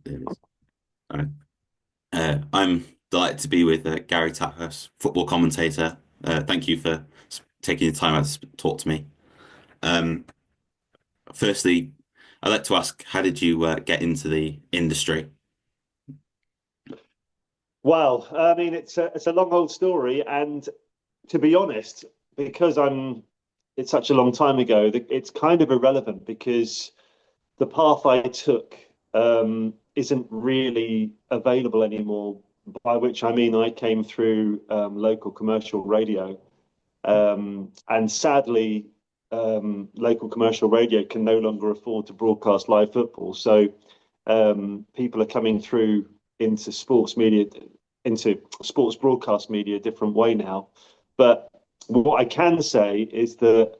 There it is. All right. I'm delighted to be with Gary Taphouse, football commentator. Thank you for taking the time out to talk to me. Um, Firstly, I'd like to ask, how did you get into the industry? Well, I mean, it's a long old story, and to be honest, because it's such a long time ago, it's kind of irrelevant because the path I took isn't really available anymore. By which I mean I came through local commercial radio, and sadly, local commercial radio can no longer afford to broadcast live football. So people are coming through into sports media, into sports broadcast media a different way now. But what I can say is that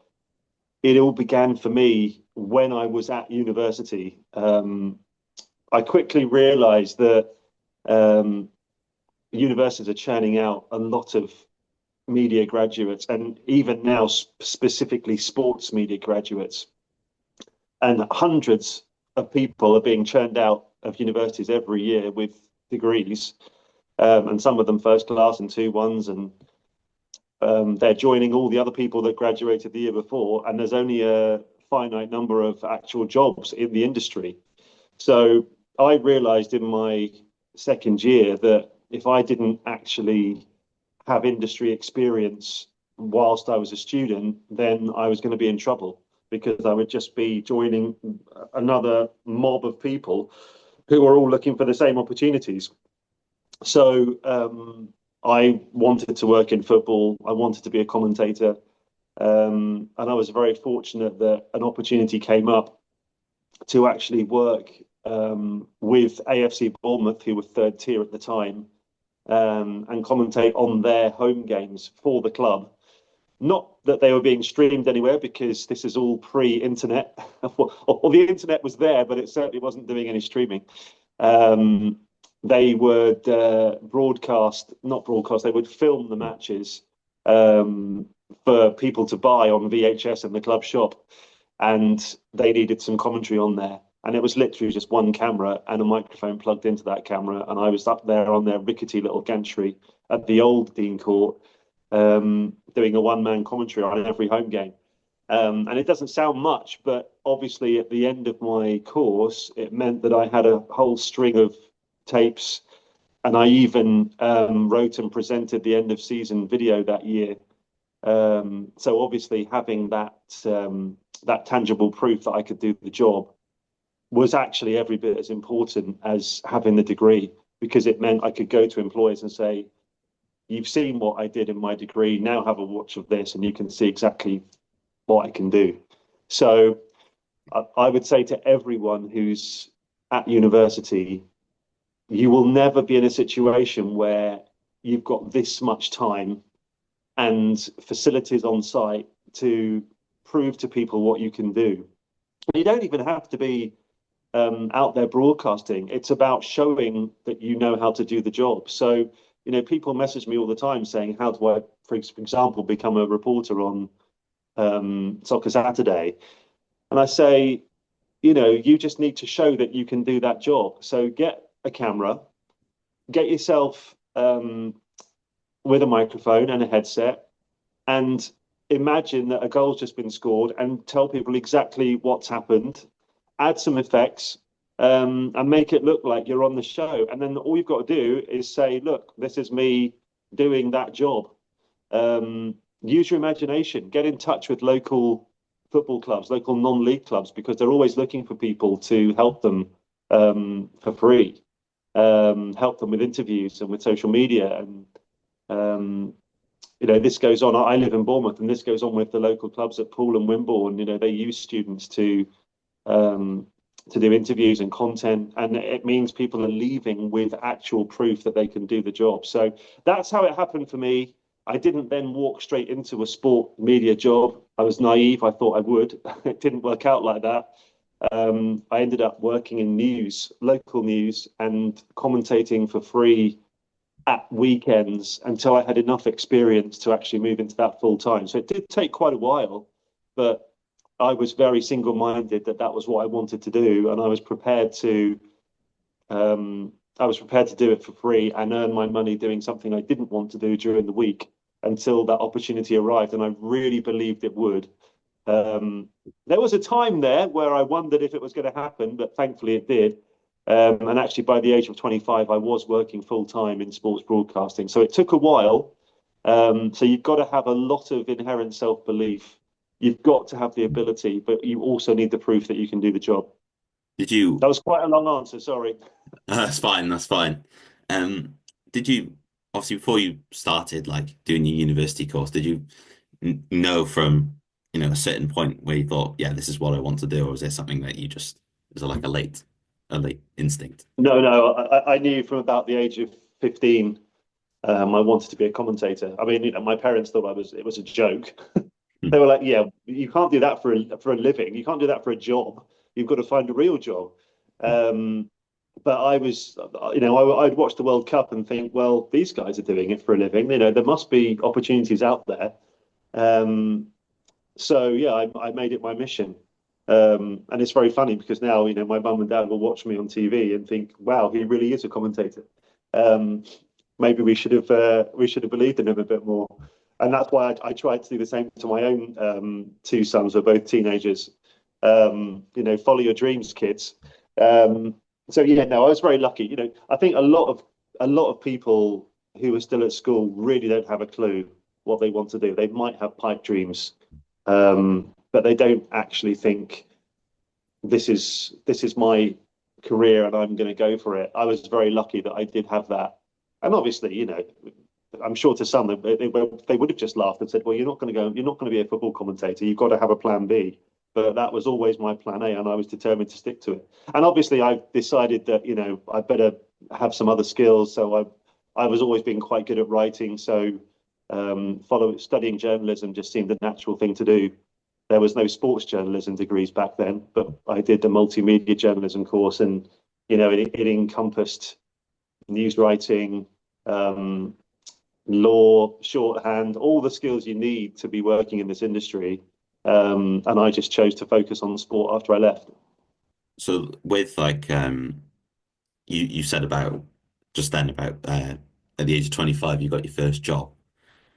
it all began for me when I was at university. I quickly realized that um, universities are churning out a lot of media graduates, and even now, specifically sports media graduates. And hundreds of people are being churned out of universities every year with degrees, and some of them first class and two ones, and they're joining all the other people that graduated the year before, and there's only a finite number of actual jobs in the industry. So I realized in my second year that if I didn't actually have industry experience whilst I was a student, then I was going to be in trouble because I would just be joining another mob of people who are all looking for the same opportunities. So I wanted to work in football. I wanted to be a commentator. And I was very fortunate that an opportunity came up to actually work with AFC Bournemouth, who were third tier at the time, and commentate on their home games for the club. Not that they were being streamed anywhere because this is all pre-internet. Or the internet was there, but it certainly wasn't doing any streaming. Um, they would not broadcast, they would film the matches um, for people to buy on VHS in the club shop. And they needed some commentary on there. And it was literally just one camera and a microphone plugged into that camera. And I was up there on their rickety little gantry at the old Dean Court, doing a one-man commentary on every home game. And it doesn't sound much, but obviously at the end of my course, it meant that I had a whole string of tapes, and I even wrote and presented the end of season video that year. So obviously having that tangible proof that I could do the job was actually every bit as important as having the degree, because it meant I could go to employers and say, "You've seen what I did in my degree. Now have a watch of this, and you can see exactly what I can do." So I would say to everyone who's at university, you will never be in a situation where you've got this much time and facilities on site to prove to people what you can do. You don't even have to be out there broadcasting. It's about showing that you know how to do the job. So, people message me all the time saying, "How do I, for example, become a reporter on Soccer Saturday?" And I say, you just need to show that you can do that job. So get a camera, get yourself with a microphone and a headset, and imagine that a goal's just been scored and tell people exactly what's happened, add some effects, and make it look like you're on the show. And then all you've got to do is say, "Look, this is me doing that job." Use your imagination, get in touch with local football clubs, local non-league clubs, because they're always looking for people to help them for free, help them with interviews and with social media. And um, this goes on. I live in Bournemouth, and this goes on with the local clubs at Poole and Wimborne. They use students um, to do interviews and content, and it means people are leaving with actual proof that they can do the job. So that's how it happened for me. I didn't then walk straight into a sport media job. I was naive. I thought I would. It didn't work out like that. I ended up working in news, local news, and commentating for free at weekends until I had enough experience to actually move into that full time. So it did take quite a while, but I was very single minded that that was what I wanted to do. And I was prepared to I was prepared to do it for free and earn my money doing something I didn't want to do during the week until that opportunity arrived, and I really believed it would. There was a time there where I wondered if it was going to happen, but thankfully it did. And actually, by the age of 25, I was working full time in sports broadcasting. So it took a while. So you've got to have a lot of inherent self belief. You've got to have the ability, but you also need the proof that you can do the job. Did you? That was quite a long answer. Sorry. That's fine. That's fine. Um, did you obviously before you started like doing your university course, did you know from a certain point where you thought, yeah, this is what I want to do, or was there something that you just was it like a late instinct? No, no, I knew from about the age of 15, I wanted to be a commentator. I mean, my parents thought it was a joke. Hmm. They were like, "Yeah, you can't do that for a living. You can't do that for a job. You've got to find a real job." Um, but I was, I'd watch the World Cup and think, well, these guys are doing it for a living. There must be opportunities out there. Um, so yeah, I made it my mission. And it's very funny because now, my mum and dad will watch me on TV and think, wow, he really is a commentator. Um, Maybe we should have believed in him a bit more. And that's why I tried to do the same to my own two sons, who are both teenagers. Follow your dreams, kids. So yeah, no, I was very lucky. I think a lot of people who are still at school really don't have a clue what they want to do. They might have pipe dreams, but they don't actually think this is my career and I'm going to go for it. I was very lucky that I did have that, and obviously, I'm sure to some they would have just laughed and said, "Well, you're not going to be a football commentator. You've got to have a plan B." But that was always my plan A, and I was determined to stick to it. And obviously, I decided that I better have some other skills. So I was always being quite good at writing. So studying journalism just seemed the natural thing to do. There was no sports journalism degrees back then, but I did the multimedia journalism course, and it encompassed news writing, um, law, shorthand, all the skills you need to be working in this industry. And I just chose to focus on sport after I left. So with like you said about just then about at the age of 25 you got your first job.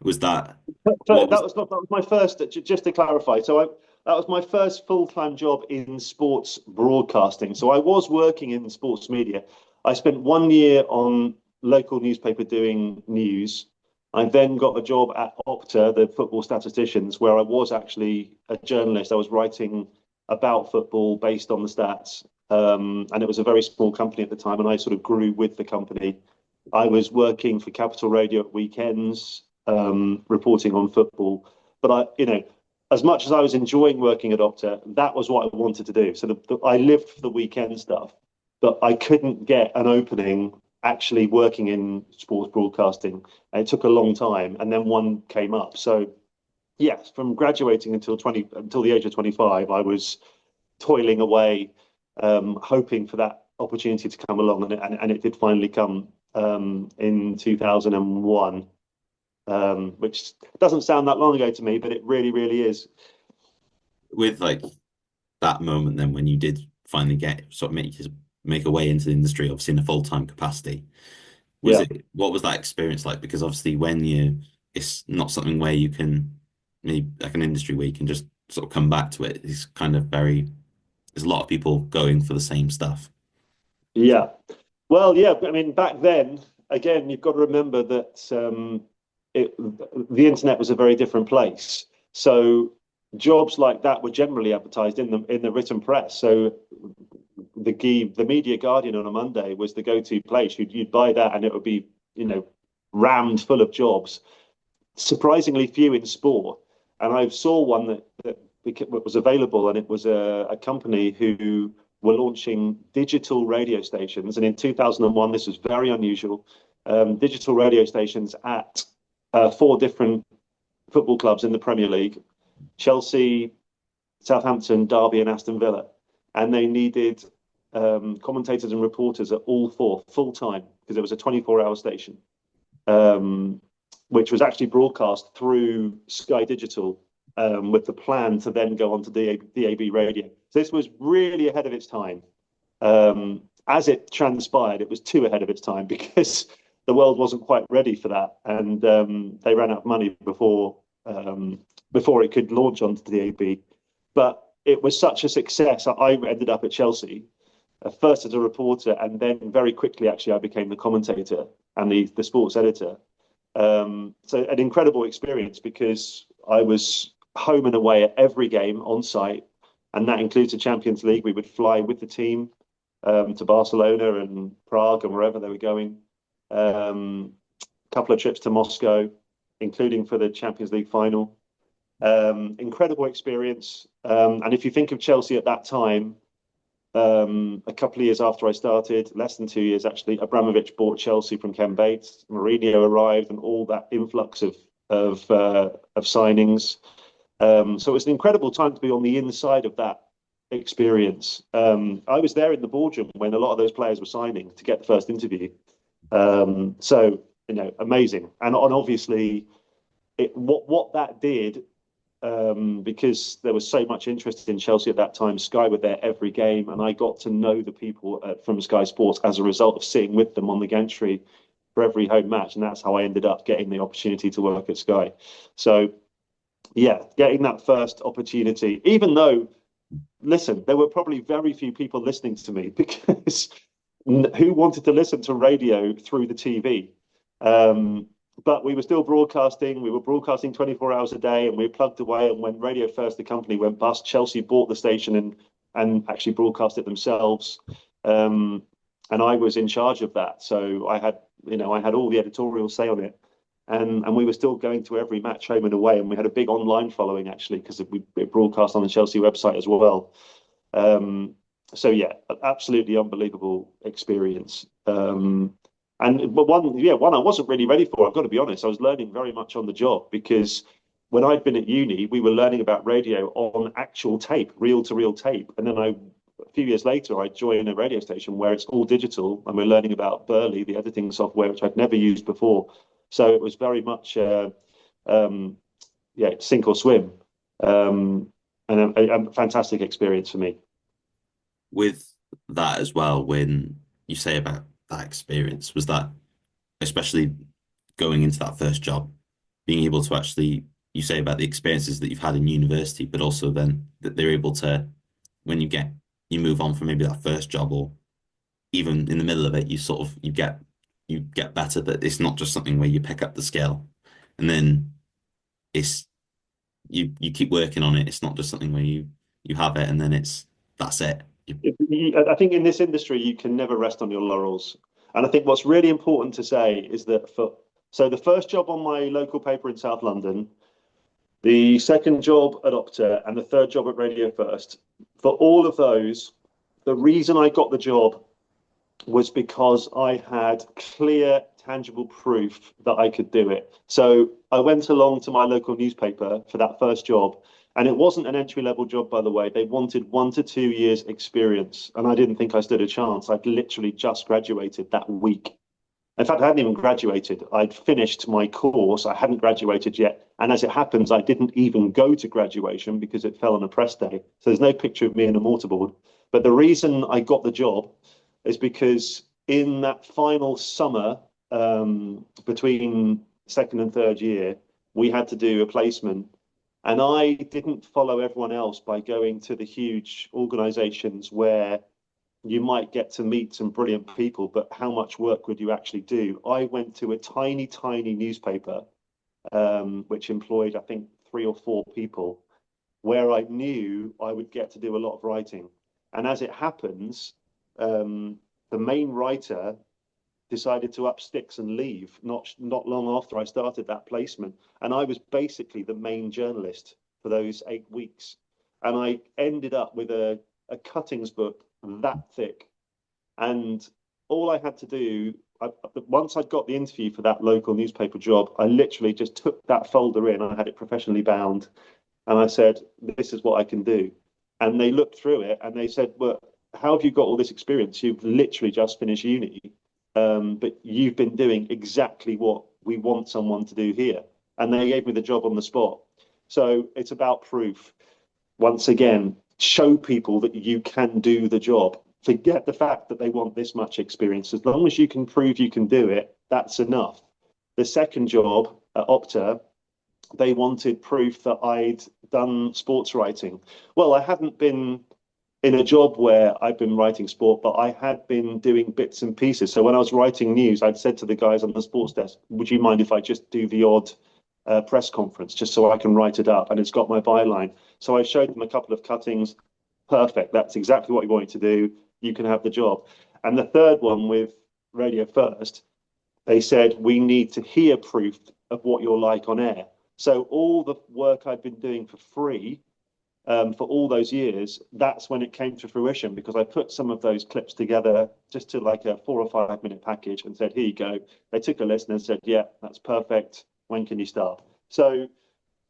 Was that So what was that was my first. Just to clarify, that was my first full time job in sports broadcasting. So I was working in sports media. I spent 1 year on local newspaper doing news. I then got a job at Opta, the football statisticians, where I was actually a journalist. I was writing about football based on the stats. And it was a very small company at the time, and I sort of grew with the company. I was working for Capital Radio at weekends, reporting on football. But as much as I was enjoying working at Opta, that was what I wanted to do. So I lived for the weekend stuff, but I couldn't get an opening actually working in sports broadcasting. And it took a long time, and then one came up. So yes, from graduating until the age of 25, I was toiling away, hoping for that opportunity to come along, and it did finally come in 2001, which doesn't sound that long ago to me, but it really, really is. with like that moment then when you did finally get sort of make a way into the industry, obviously in a full-time capacity? Was Yeah. it what was that experience like? Because obviously it's not something where you can maybe like an industry where you can just sort of come back to it. It's kind of very there's a lot of people going for the same stuff. Yeah. Well, yeah. I mean, back then, again, you've got to remember that the internet was a very different place. So jobs like that were generally advertised in the written press. So the Media Guardian on a Monday was the go-to place. You'd buy that, and it would be rammed full of jobs. Surprisingly few in sport. And I saw one that was available, and it was a company who were launching digital radio stations. And in 2001, this was very unusual. Digital radio stations at four different football clubs in the Premier League: Chelsea, Southampton, Derby, and Aston Villa. And they needed commentators and reporters at all four full time because it was a 24-hour station, which was actually broadcast through Sky Digital, with the plan to then go on to DAB radio. So this was really ahead of its time. as it transpired, it was too ahead of its time because the world wasn't quite ready for that, and they ran out of money before it could launch onto the AB. But it was such a success. I ended up at Chelsea first as a reporter, and then very quickly, actually, I became the commentator and the sports editor. So an incredible experience because I was home and away at every game on site, and that includes the Champions League. We would fly with the team to Barcelona and Prague and wherever they were going. A couple of trips to Moscow, including for the Champions League final. Incredible experience. And if you think of Chelsea at that time, a couple of years after I started, less than 2 years actually, Abramovich bought Chelsea from Ken Bates. Mourinho arrived, and all that influx of signings. So it was an incredible time to be on the inside of that experience. I was there in the boardroom when a lot of those players were signing to get the first interview. So amazing, and obviously, what that did. Because there was so much interest in Chelsea at that time. Sky were there every game, and I got to know the people from Sky Sports as a result of sitting with them on the gantry for every home match, and that's how I ended up getting the opportunity to work at Sky. So, yeah, getting that first opportunity, even though, listen, there were probably very few people listening to me because who wanted to listen to radio through the TV? But we were still broadcasting. We were broadcasting 24 hours a day, and we were plugged away. And when Radio First, the company, went bust, Chelsea bought the station and actually broadcast it themselves. And I was in charge of that, so I had all the editorial say on it. And we were still going to every match home and away, and we had a big online following actually because we broadcast on the Chelsea website as well. So yeah, absolutely unbelievable experience. But one I wasn't really ready for. I've got to be honest. I was learning very much on the job because when I'd been at uni, we were learning about radio on actual tape, reel-to-reel tape. And then a few years later, I joined a radio station where it's all digital, and we're learning about Burley, the editing software, which I'd never used before. So it was very much, sink or swim, and a fantastic experience for me. With that as well, when you say about that experience, was that especially going into that first job, being able to actually, you say about the experiences that you've had in university, but also then that they're able to, when you move on from maybe that first job, or even in the middle of it, you get better, that it's not just something where you pick up the skill and then it's you keep working on it. It's not just something where you have it and then that's it. I think in this industry, you can never rest on your laurels. And I think what's really important to say is that so the first job on my local paper in South London, the second job at Opta, and the third job at Radio First, for all of those, the reason I got the job was because I had clear, tangible proof that I could do it. So I went along to my local newspaper for that first job. And it wasn't an entry-level job, by the way. They wanted 1 to 2 years experience. And I didn't think I stood a chance. I'd literally just graduated that week. In fact, I hadn't even graduated. I'd finished my course. I hadn't graduated yet. And as it happens, I didn't even go to graduation because it fell on a press day. So there's no picture of me in a mortarboard. But the reason I got the job is because in that final summer, between second and third year, we had to do a placement. And I didn't follow everyone else by going to the huge organizations where you might get to meet some brilliant people, but how much work would you actually do? I went to a tiny, tiny newspaper, which employed, I think, 3 or 4 people, where I knew I would get to do a lot of writing. And as it happens, the main writer decided to up sticks and leave not long after I started that placement. And I was basically the main journalist for those 8 weeks. And I ended up with a cuttings book that thick. And all I had to do, once I'd got the interview for that local newspaper job, I literally just took that folder in. I had it professionally bound. And I said, this is what I can do. And they looked through it and they said, well, how have you got all this experience? You've literally just finished uni. But you've been doing exactly what we want someone to do here. And they gave me the job on the spot. So it's about proof. Once again, show people that you can do the job. forget the fact that they want this much experience. As long as you can prove you can do it, that's enough. The second job at Opta, they wanted proof that I'd done sports writing. Well, I hadn't been in a job where I've been writing sport, but I had been doing bits and pieces. So when I was writing news, I'd said to the guys on the sports desk, would you mind if I just do the odd press conference just so I can write it up? And it's got my byline. So I showed them a couple of cuttings. Perfect. That's exactly what you wanted to do. You can have the job. And the third one with Radio First, they said, we need to hear proof of what you're like on air. So all the work I've been doing for free for all those years, that's when it came to fruition, because I put some of those clips together just to like a 4 or 5 minute package and said, here you go. They took a listen and said, yeah, that's perfect. When can you start? So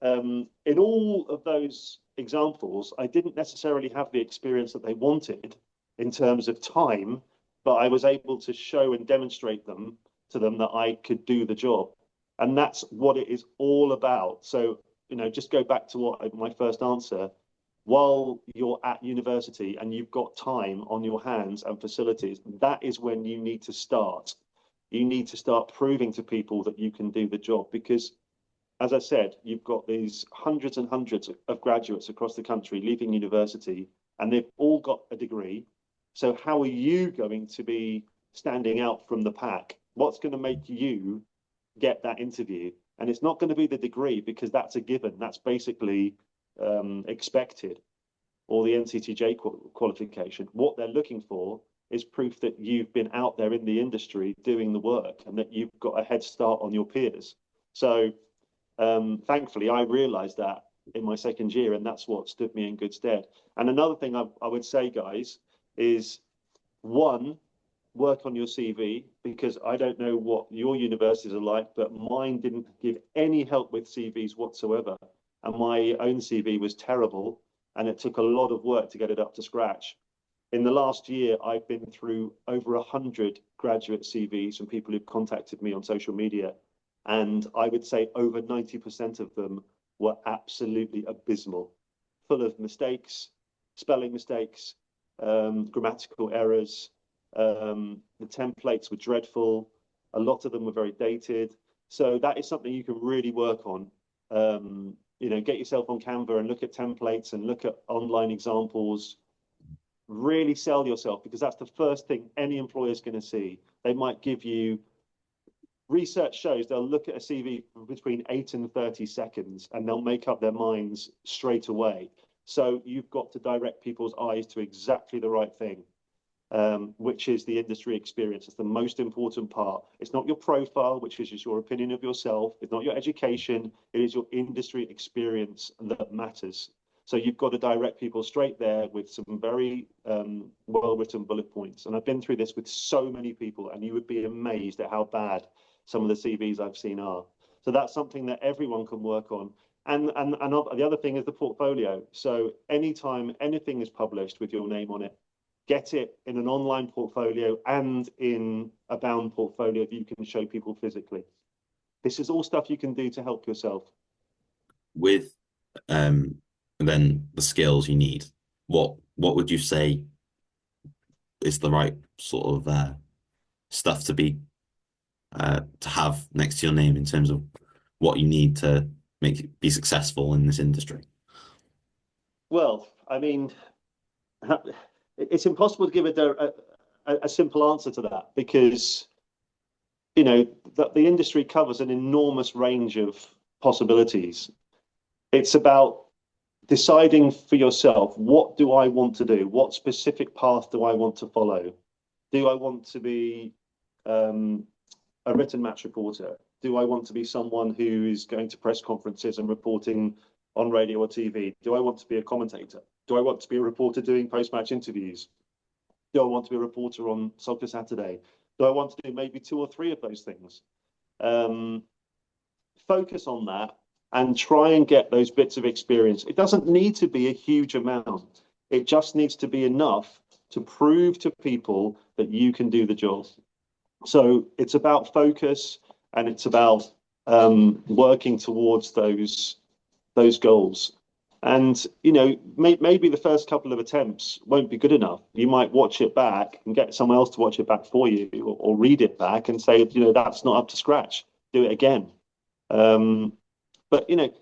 in all of those examples, I didn't necessarily have the experience that they wanted in terms of time, but I was able to show and demonstrate to them that I could do the job. And that's what it is all about. So, just go back to my first answer. While you're at university and you've got time on your hands and facilities, that is when you need to start. You need to start proving to people that you can do the job, because, as I said, you've got these hundreds and hundreds of graduates across the country leaving university, and they've all got a degree. So how are you going to be standing out from the pack? What's going to make you get that interview? And it's not going to be the degree, because that's a given. That's basically expected, or the NCTJ qualification. What they're looking for is proof that you've been out there in the industry doing the work and that you've got a head start on your peers. So thankfully, I realized that in my second year, and that's what stood me in good stead. And another thing I would say, guys, is one, work on your CV, because I don't know what your universities are like, but mine didn't give any help with CVs whatsoever. And my own CV was terrible, and it took a lot of work to get it up to scratch. In the last year, I've been through over 100 graduate CVs from people who've contacted me on social media. And I would say over 90% of them were absolutely abysmal, full of mistakes, spelling mistakes, grammatical errors. The templates were dreadful. A lot of them were very dated. So that is something you can really work on. Get yourself on Canva and look at templates and look at online examples. Really sell yourself, because that's the first thing any employer is going to see. They might give you, research shows they'll look at a CV for between 8 and 30 seconds and they'll make up their minds straight away. So you've got to direct people's eyes to exactly the right thing, which is the industry experience. It's the most important part. It's not your profile, which is just your opinion of yourself. It's not your education. It is your industry experience that matters. So you've got to direct people straight there with some very well-written bullet points. And I've been through this with so many people, and you would be amazed at how bad some of the CVs I've seen are. So that's something that everyone can work on. And the other thing is the portfolio. So anytime anything is published with your name on it, get it in an online portfolio and in a bound portfolio that you can show people physically. This is all stuff you can do to help yourself. With then the skills you need, what would you say is the right sort of stuff to have next to your name in terms of what you need to be successful in this industry? Well, I mean, it's impossible to give a simple answer to that, because the industry covers an enormous range of possibilities. It's about deciding for yourself, what do I want to do? What specific path do I want to follow? Do I want to be a written match reporter? Do I want to be someone who is going to press conferences and reporting on radio or TV? Do I want to be a commentator? Do I want to be a reporter doing post-match interviews? Do I want to be a reporter on Soccer Saturday? Do I want to do maybe 2 or 3 of those things? Focus on that and try and get those bits of experience. It doesn't need to be a huge amount. It just needs to be enough to prove to people that you can do the job. So it's about focus, and it's about working towards those goals. And, you know, maybe the first couple of attempts won't be good enough. You might watch it back and get someone else to watch it back for you, or read it back and say, you know, that's not up to scratch. Do it again. Um, but, you know,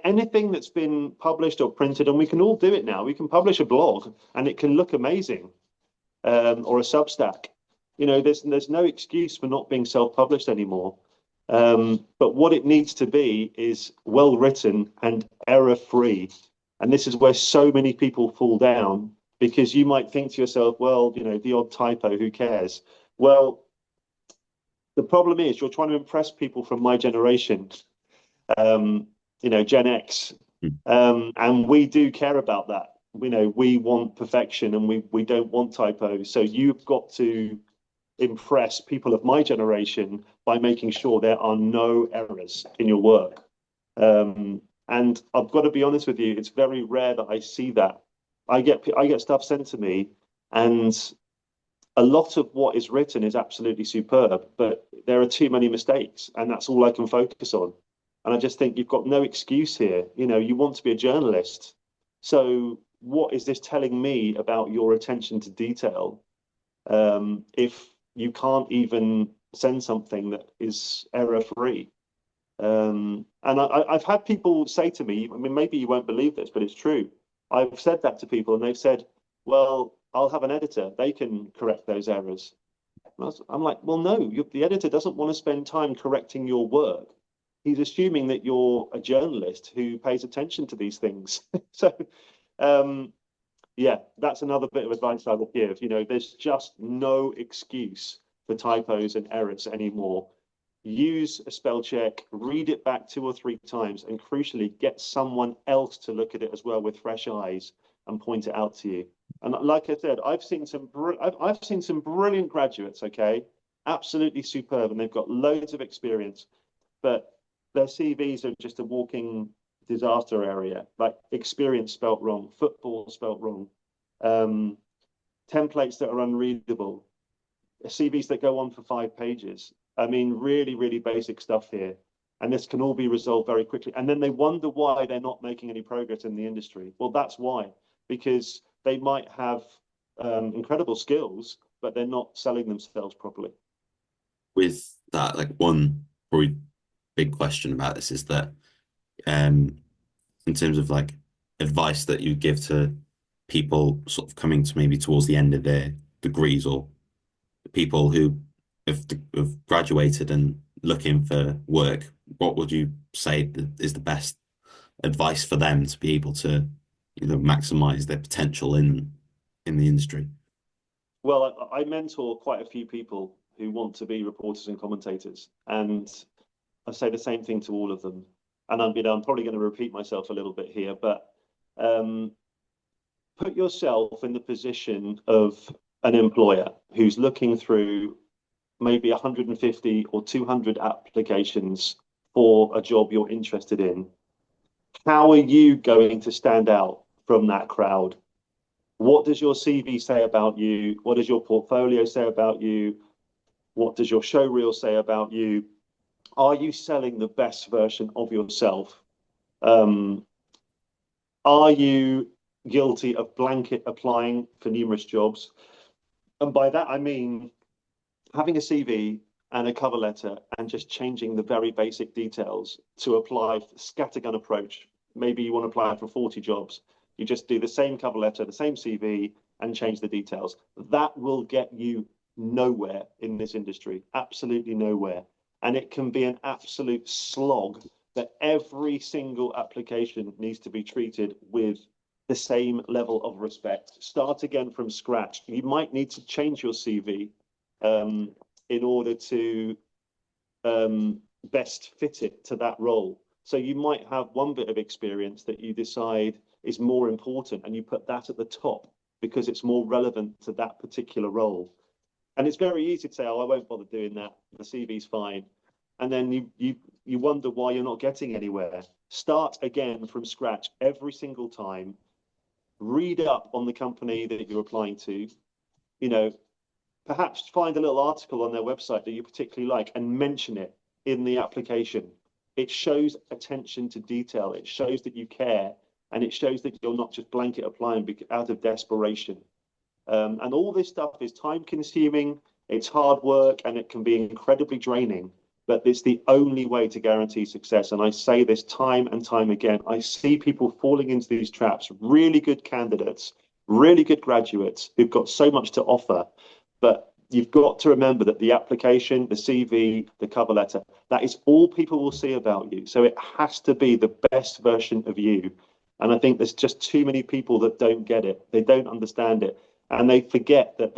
anything that's been published or printed, and we can all do it now. We can publish a blog and it can look amazing, or a Substack. You know, there's no excuse for not being self-published anymore. But what it needs to be is well written and error-free. And this is where so many people fall down, because you might think to yourself, well, you know, the odd typo, who cares? Well, the problem is you're trying to impress people from my generation, you know, Gen X, Mm. and we do care about that. You know, we want perfection, and we don't want typos. So you've got to impress people of my generation by making sure there are no errors in your work. And I've got to be honest with you, it's very rare that I see that. I get stuff sent to me, and a lot of what is written is absolutely superb, but there are too many mistakes, and that's all I can focus on. And I just think you've got no excuse here. You know, you want to be a journalist. So what is this telling me about your attention to detail, if you can't even send something that is error free? And I've had people say to me, I mean, maybe you won't believe this, but it's true. I've said that to people, and they've said, well, I'll have an editor. They can correct those errors. I'm like, well, no, the editor doesn't want to spend time correcting your work. He's assuming that you're a journalist who pays attention to these things. So, um, yeah, that's another bit of advice I will give. You know, there's just no excuse for typos and errors anymore. Use a spell check, read it back 2 or 3 times, and crucially, get someone else to look at it as well with fresh eyes and point it out to you. And like I said, I've seen some brilliant graduates. Okay, absolutely superb, and they've got loads of experience, but their CVs are just a walking disaster area. Like experience spelt wrong, football spelt wrong, um, templates that are unreadable, CVs that go on for 5 pages. I mean, really, really basic stuff here. And this can all be resolved very quickly. And then they wonder why they're not making any progress in the industry. Well, that's why, because they might have incredible skills, but they're not selling themselves properly. With that, like one probably big question about this is that um in terms of like advice that you give to people sort of coming to maybe towards the end of their degrees, or people who have graduated and looking for work, what would you say is the best advice for them to be able to, you know, maximize their potential in the industry? Well, I mentor quite a few people who want to be reporters and commentators, and I say the same thing to all of them. And I'm probably going to repeat myself a little bit here, but um, put yourself in the position of an employer who's looking through maybe 150 or 200 applications for a job you're interested in. How are you going to stand out from that crowd? What does your CV say about you? What does your portfolio say about you? What does your show reel say about you? Are you selling the best version of yourself? Um, are you guilty of blanket applying for numerous jobs? And by that, I mean having a CV and a cover letter and just changing the very basic details to apply scattergun approach. Maybe you want to apply for 40 jobs. You just do the same cover letter, the same CV, and change the details. That will get you nowhere in this industry, absolutely nowhere. And it can be an absolute slog that every single application needs to be treated with the same level of respect. Start again from scratch. You might need to change your CV um, in order to best fit it to that role. So you might have one bit of experience that you decide is more important, and you put that at the top because it's more relevant to that particular role. And it's very easy to say, "Oh, I won't bother doing that. The CV's fine," and then you wonder why you're not getting anywhere. Start again from scratch every single time. Read up on the company that you're applying to. You know, perhaps find a little article on their website that you particularly like and mention it in the application. It shows attention to detail. It shows that you care, and it shows that you're not just blanket applying out of desperation. And all this stuff is time consuming, it's hard work, and it can be incredibly draining. But it's the only way to guarantee success. And I say this time and time again. I see people falling into these traps, really good candidates, really good graduates who've got so much to offer. But you've got to remember that the application, the CV, the cover letter, that is all people will see about you. So it has to be the best version of you. And I think there's just too many people that don't get it. They don't understand it. And they forget that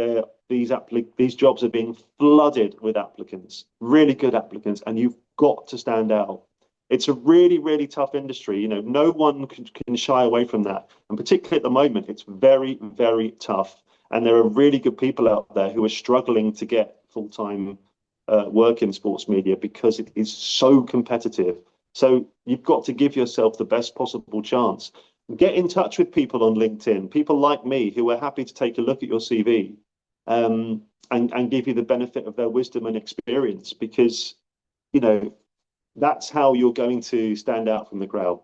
these jobs are being flooded with applicants, really good applicants, and you've got to stand out. It's a really, really tough industry. You know, no one can shy away from that. And particularly at the moment, it's very, very tough. And there are really good people out there who are struggling to get full-time work in sports media because it is so competitive. So you've got to give yourself the best possible chance. Get in touch with people on LinkedIn, people like me who are happy to take a look at your CV, and give you the benefit of their wisdom and experience, because, you know, that's how you're going to stand out from the crowd.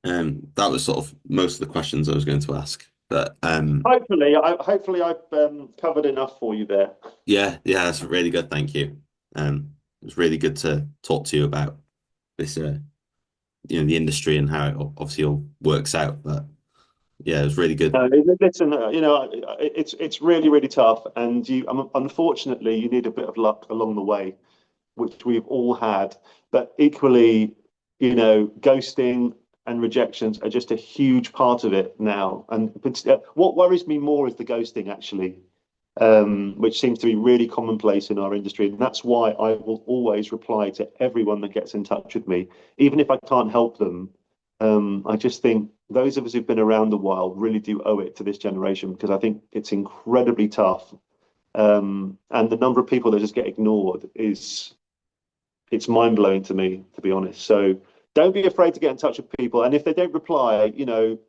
That was sort of most of the questions I was going to ask. But Hopefully I've covered enough for you there. yeah, yeah, that's really good. Thank you. It was really good to talk to you about this, the industry and how it obviously all works out. But yeah, it was really good. Listen, it's really, really tough, and unfortunately you need a bit of luck along the way, which we've all had. But equally, ghosting and rejections are just a huge part of it now. And what worries me more is the ghosting, actually, which seems to be really commonplace in our industry. And that's why I will always reply to everyone that gets in touch with me, even if I can't help them. I just think those of us who've been around a while really do owe it to this generation, because I think it's incredibly tough. And the number of people that just get ignored it's mind blowing to me, to be honest. So don't be afraid to get in touch with people. And if they don't reply,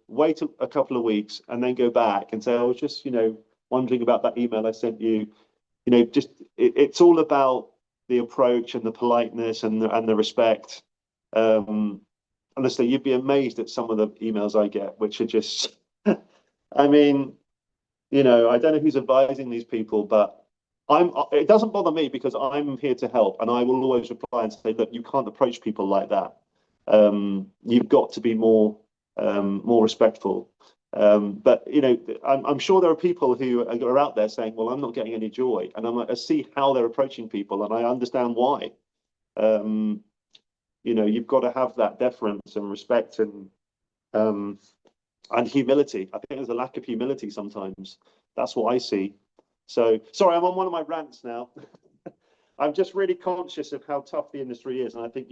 wait a couple of weeks and then go back and say, I was just, wondering about that email I sent you. It's all about the approach and the politeness and the respect. Honestly, you'd be amazed at some of the emails I get, which are just, I mean, I don't know who's advising these people, but it doesn't bother me because I'm here to help, and I will always reply and say, look, you can't approach people like that. You've got to be more respectful. But I'm sure there are people who are out there saying, well, I'm not getting any joy, and I see how they're approaching people, and I understand why. You've got to have that deference and respect and humility. I think there's a lack of humility sometimes. That's what I see. So, sorry, I'm on one of my rants now. I'm just really conscious of how tough the industry is, and I think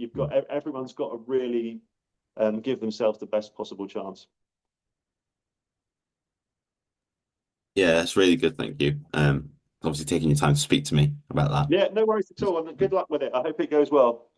everyone's got to really give themselves the best possible chance. Yeah, that's really good. Thank you. Obviously taking your time to speak to me about that. Yeah, no worries at all, and good luck with it. I hope it goes well.